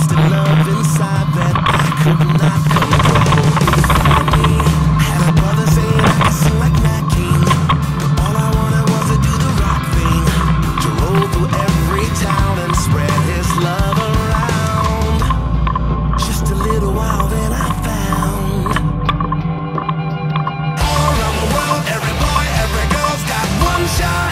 tasted love inside that I could not control. Inside me, had a brother saying I could sing like Nat King, but all I wanted was to do the rock thing, to roll through every town and spread his love around. Just a little while, then I found all around the world, every boy, every girl's got one shot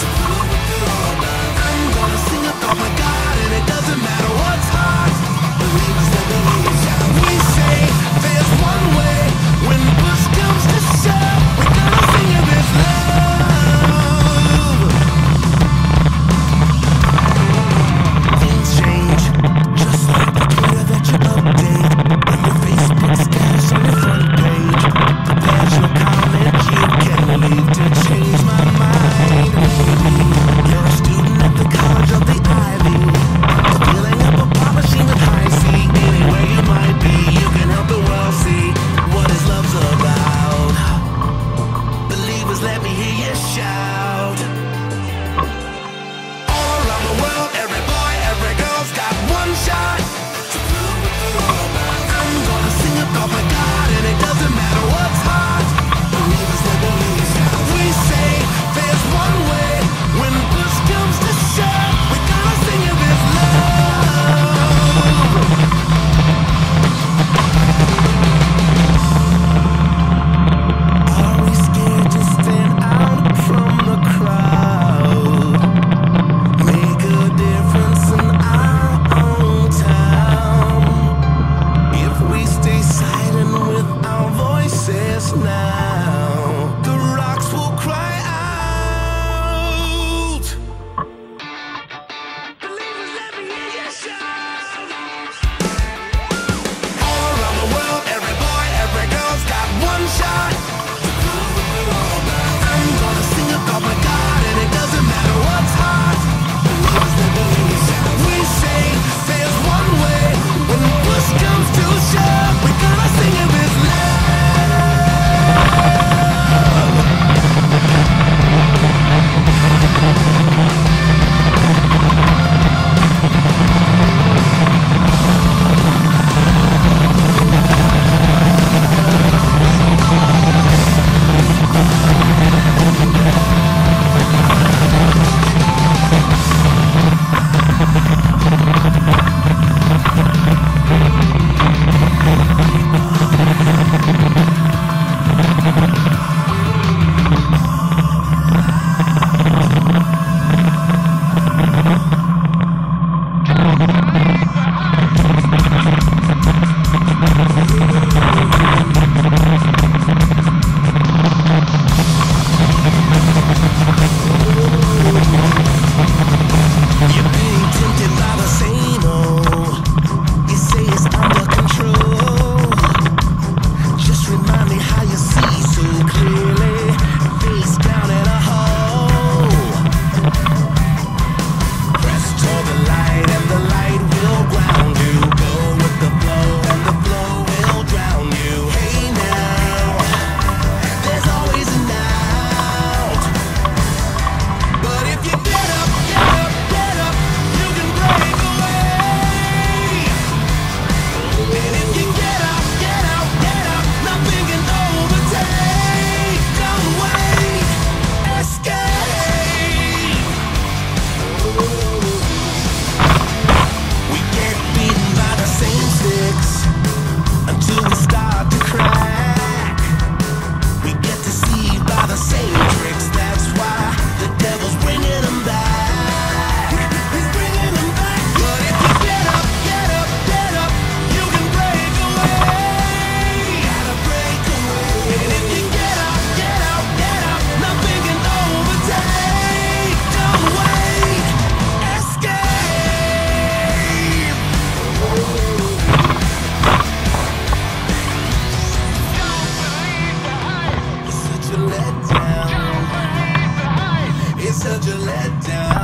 to prove it to all. I'm gonna sing about my God, and it doesn't matter what's hard. Believers that believe shall. We say there's one way when push comes to shove. We're gonna sing of His love. Things change, just like the Twitter that you update, or your Facebook status on your front page. But there's no comment you can leave to change my mind. Maybe you're a student at the College of the Ivy, filling up a pop machine with high C. Anywhere you might be, you can help the world see what His love's about. Believers, let me hear you shout. All around the world, every boy, every girl's got one shot to prove it to all. I'm gonna sing about my God, and it doesn't matter what's hard. Believers, let me hear you shout. We say there's one way when push comes to shove. We're gonna sing of His love. Are we scared to stand out from the crowd? Make a difference in our own town. If we stay silent with our voices now, the rocks will cry out. Believers, let me hear you shout. All around the world, every boy, every girl's got one shot to prove it to all. I'm gonna sing about my God, and it doesn't matter what's hard. Believers, let me hear you shout. We say there's one way when push comes to shove. We're gonna sing of His love. You're being tempted by the same old. You say it's under control. Just remind me how you see so clearly, face down in a hole. Press toward the light, and the light will ground you. Go with the flow, and the flow will drown you. Hey now, there's always an out. But if you get up, you can break away. And if you get up, nothing can overtake. Don't wait, escape. We get beaten by the same sticks until we start to crack. We get deceived by the same tricks. That's why the devil's bringing them back. He's bringing them back. But if you get up, you can break away. Gotta break away. And if you get up, nothing can overtake. Don't wait, escape. It's such a letdown. It's such a letdown.